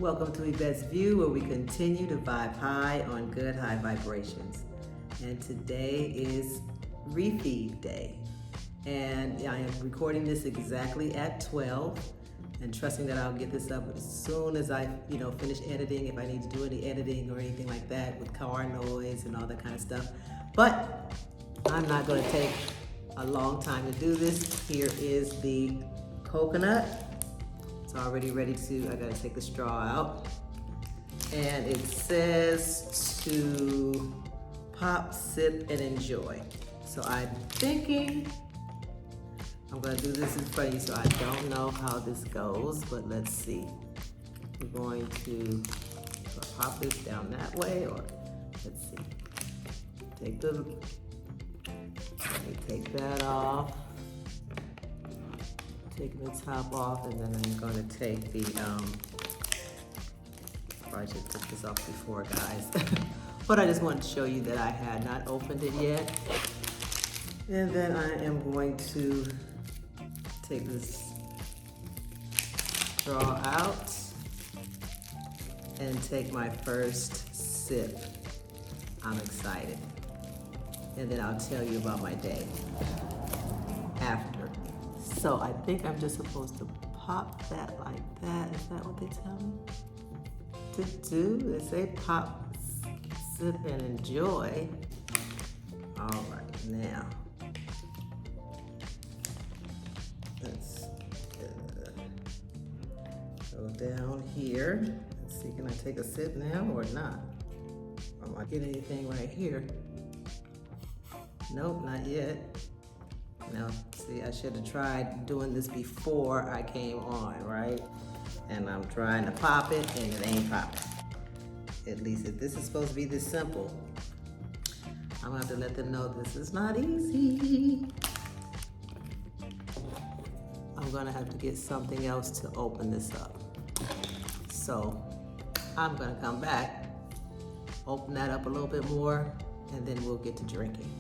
Welcome to Yvette's View, where we continue to vibe high on good high vibrations. And today is refeed day. And I am recording this exactly at 12 and trusting that I'll get this up as soon as I, finish editing, if I need to do any editing or anything like that with car noise and all that kind of stuff. But I'm not going to take a long time to do this. Here is the coconut. It's already ready to, I gotta take the straw out. And it says to pop, sip, and enjoy. So I'm thinking I'm gonna do this in front of you, so I don't know how this goes, but let's see. We're going to pop this down that way, or let's see. Let me take that off. Taking the top off, and then I'm going to take the, probably should put this off before, guys. But I just wanted to show you that I had not opened it yet. And then I am going to take this straw out and take my first sip. I'm excited. And then I'll tell you about my day after. So I think I'm just supposed to pop that like that. Is that what they tell me to do? They say pop, sip, and enjoy. All right, now let's go down here. Let's see, can I take a sip now or not? Am I getting anything right here? Nope, not yet. Now, see, I should have tried doing this before I came on, right? And I'm trying to pop it, and it ain't popping. At least if this is supposed to be this simple, I'm gonna have to let them know this is not easy. I'm gonna have to get something else to open this up. So, I'm gonna come back, open that up a little bit more, and then we'll get to drinking.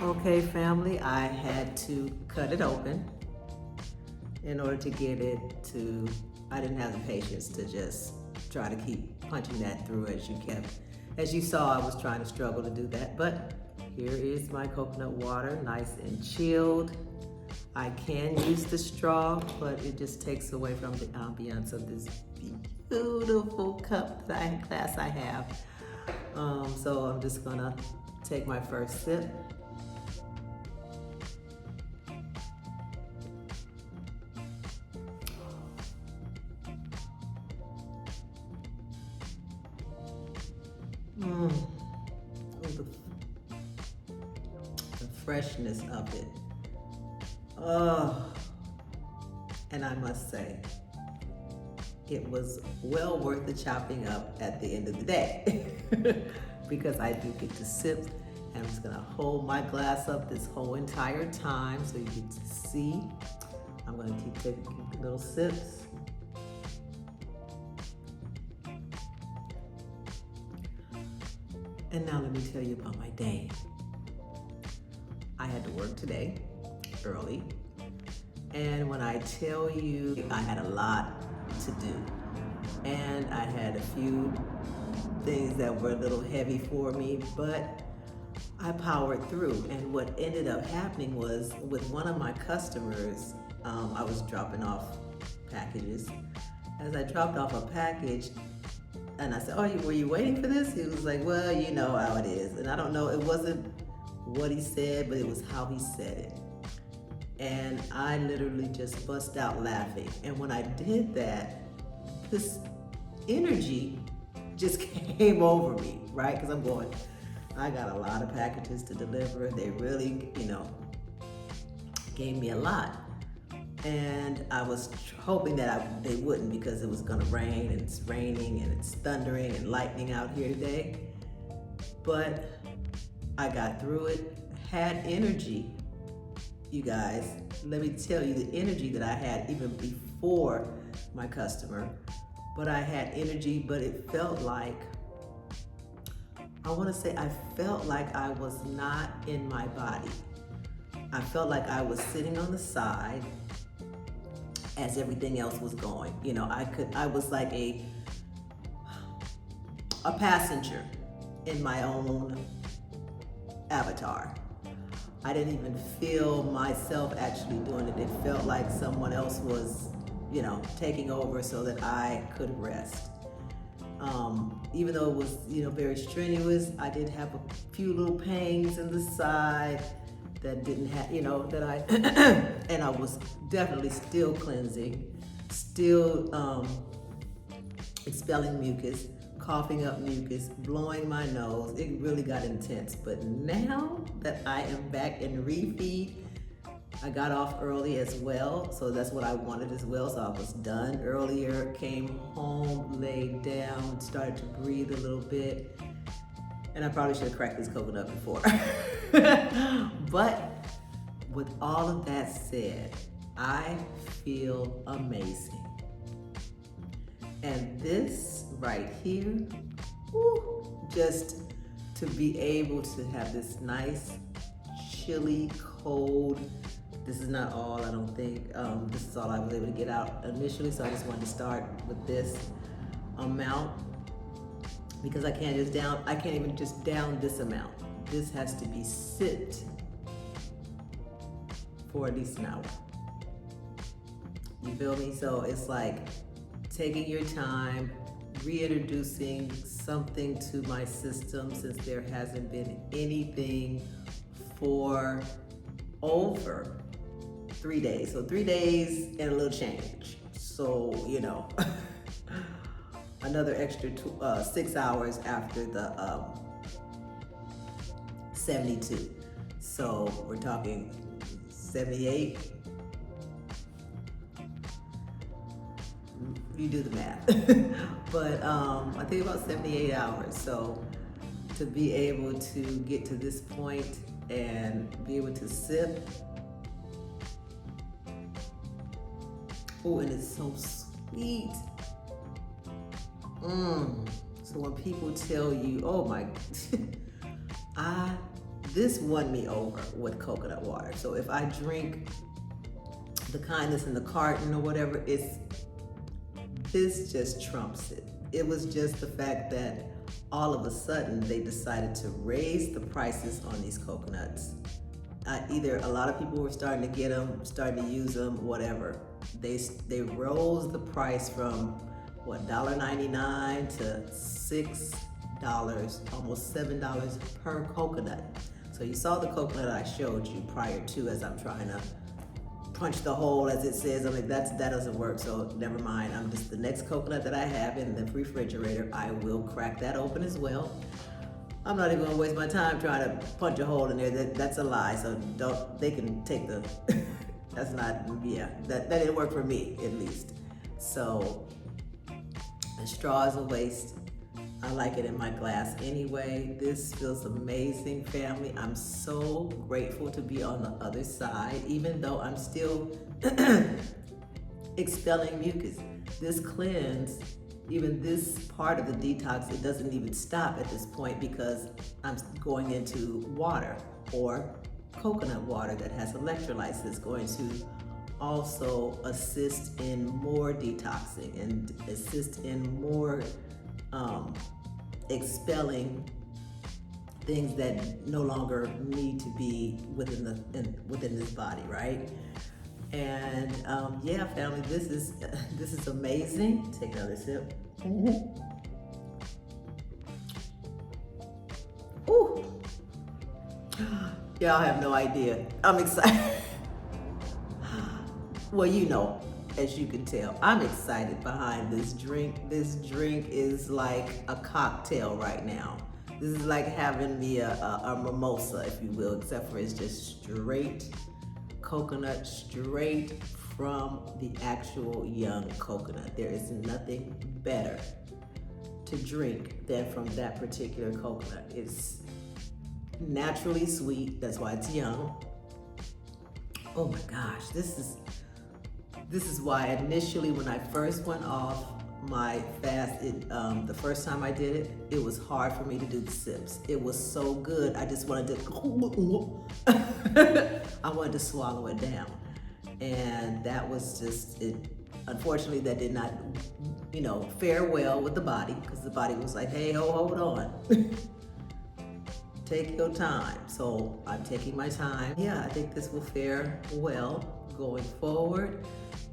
Okay, family, I had to cut it open in order to get it to, I didn't have the patience to just try to keep punching that through as you saw, I was trying to struggle to do that, but here is my coconut water, nice and chilled. I can use the straw, but it just takes away from the ambiance of this beautiful glass I have. So I'm just gonna take my first sip. The freshness of it. Oh, and I must say, it was well worth the chopping up at the end of the day because I do get to sip, and I'm just gonna hold my glass up this whole entire time so you get to see. I'm gonna keep taking little sips. And now let me tell you about my day. I had to work today, early. And when I tell you, I had a lot to do. And I had a few things that were a little heavy for me, but I powered through. And what ended up happening was with one of my customers, I was dropping off packages. As I dropped off a package, and I said, oh, were you waiting for this? He was like, well, you know how it is. And I don't know, it wasn't what he said, but it was how he said it. And I literally just bust out laughing. And when I did that, this energy just came over me, right? Because I'm going, I got a lot of packages to deliver. They really, gave me a lot. And I was hoping that they wouldn't, because it was gonna rain, and it's raining, and it's thundering and lightning out here today. But I got through it, had energy. You guys, let me tell you the energy that I had even before my customer. But I had energy, but it felt like, I felt like I was not in my body. I felt like I was sitting on the side as everything else was going. You know, I was like a passenger in my own avatar. I didn't even feel myself actually doing it. It felt like someone else was, you know, taking over so that I could rest. Even though it was, you know, very strenuous, I did have a few little pangs in the side that didn't have, you know, that I, and I was definitely still cleansing, still expelling mucus, coughing up mucus, blowing my nose. It really got intense. But now that I am back in refeed, I got off early as well, so that's what I wanted as well. So I was done earlier, came home, laid down, started to breathe a little bit. And I probably should have cracked this coconut before. But with all of that said, I feel amazing. And this right here, woo, just to be able to have this nice, chilly, cold, this is not all, I don't think. This is all I was able to get out initially, so I just wanted to start with this amount because I can't even just down this amount. This has to be sipped for at least an hour. You feel me? So it's like taking your time, reintroducing something to my system since there hasn't been anything for over 3 days. So 3 days and a little change. So, you know, another extra 6 hours after the 72. So we're talking 78. You do the math. But I think about 78 hours. So to be able to get to this point and be able to sip. Oh, and it's so sweet. So when people tell you, oh my, this won me over with coconut water. So if I drink the kind that's in the carton or whatever, this just trumps it. It was just the fact that all of a sudden they decided to raise the prices on these coconuts. Either a lot of people were starting to get them, starting to use them, whatever. They rose the price from what, $1.99 to $6, almost $7 per coconut. So you saw the coconut I showed you prior to, as I'm trying to punch the hole as it says. I'm like, that doesn't work, so never mind. I'm just, the next coconut that I have in the refrigerator, I will crack that open as well. I'm not even gonna waste my time trying to punch a hole in there. That's a lie, so they can take the, that's not, yeah, that didn't work for me, at least. So, the straw is a waste. I like it in my glass anyway. This feels amazing, family. I'm so grateful to be on the other side, even though I'm still expelling mucus. This cleanse, even this part of the detox, it doesn't even stop at this point because I'm going into water or coconut water that has electrolytes that's going to also assist in more detoxing and assist in more expelling things that no longer need to be within this body, right? And yeah, family, this is amazing. Take another sip. Ooh. Y'all have no idea. I'm excited. Well, you know, as you can tell, I'm excited behind this drink. This drink is like a cocktail right now. This is like having me a mimosa, if you will, except for it's just straight coconut, straight from the actual young coconut. There is nothing better to drink than from that particular coconut. It's naturally sweet, that's why it's young. Oh my gosh, this is why initially when I first went off my fast, the first time I did it, it was hard for me to do the sips. It was so good, I just wanted to, I wanted to swallow it down. And that was just it. Unfortunately, that did not, fare well with the body, because the body was like, hey, hold on. Take your time. So I'm taking my time. Yeah, I think this will fare well going forward.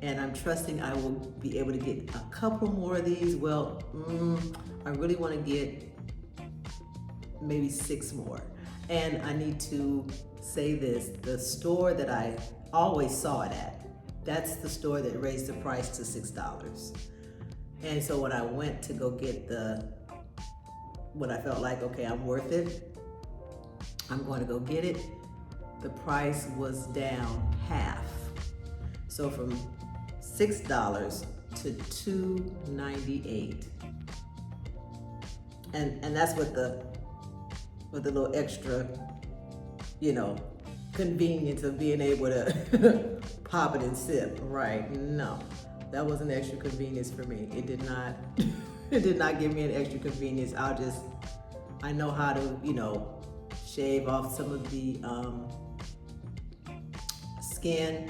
And I'm trusting I will be able to get a couple more of these. Well, I really want to get maybe 6 more. And I need to say this, the store that I always saw it at, that's the store that raised the price to $6. And so when I went to go get when I felt like, okay, I'm worth it, I'm going to go get it, the price was down half. So from $6 to $2.98. And that's with the little extra, convenience of being able to pop it and sip, right? No, that was an extra convenience for me. It did not, it did not give me an extra convenience. I know how to, shave off some of the skin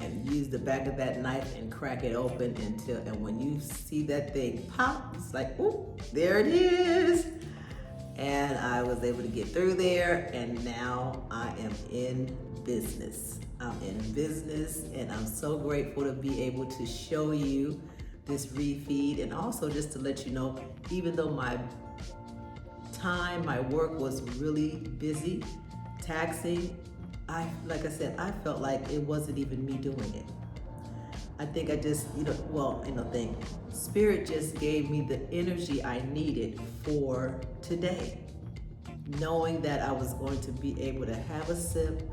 and use the back of that knife and crack it open and when you see that thing pop, it's like, ooh, there it is. And I was able to get through there, and now I am in business. I'm in business, and I'm so grateful to be able to show you this refeed, and also just to let you know, even though my work was really busy, taxing, like I said, I felt like it wasn't even me doing it. I think I just, Spirit just gave me the energy I needed for today, knowing that I was going to be able to have a sip.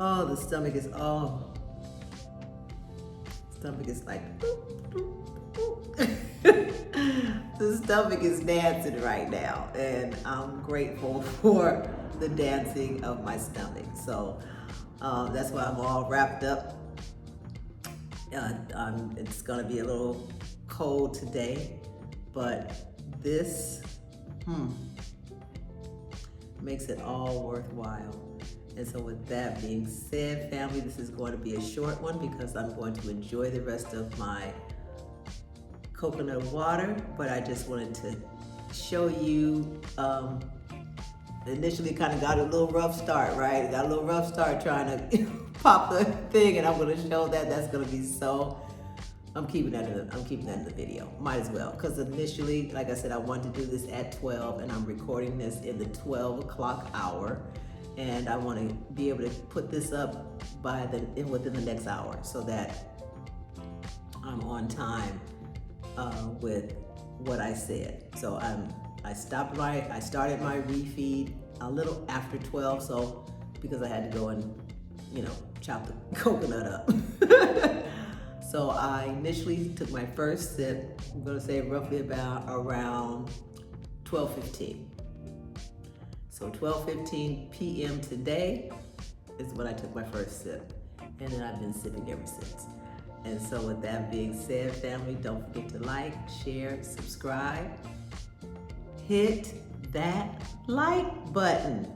Oh, the stomach is like, the stomach is dancing right now, and I'm grateful for the dancing of my stomach. So that's why I'm all wrapped up. It's gonna be a little cold today, but this makes it all worthwhile. And so with that being said, family, this is going to be a short one because I'm going to enjoy the rest of my coconut water, but I just wanted to show you, initially kind of got a little rough start, right? Got a little rough start trying to pop the thing, and I'm going to show that. That's going to be so, I'm keeping that in the video. Might as well, because initially, like I said, I wanted to do this at 12, and I'm recording this in the 12 o'clock hour, and I want to be able to put this up within the next hour, so that I'm on time with what I said. So I started my refeed a little after 12, so because I had to go and chop the coconut up. So I initially took my first sip, I'm gonna say roughly about around 12:15. So 12:15 p.m. today is when I took my first sip, and then I've been sipping ever since. And so with that being said, family, don't forget to like, share, subscribe. Hit that like button.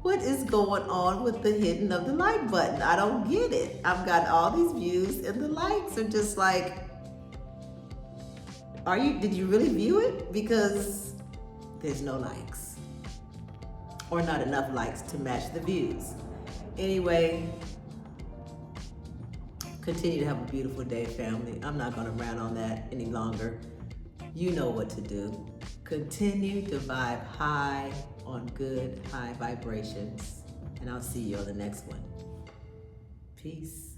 What is going on with the hitting of the like button? I don't get it. I've got all these views and the likes are just like, did you really view it? Because there's no likes, or not enough likes to match the views. Anyway, continue to have a beautiful day, family. I'm not gonna rant on that any longer. You know what to do. Continue to vibe high on good, high vibrations. And I'll see you on the next one. Peace.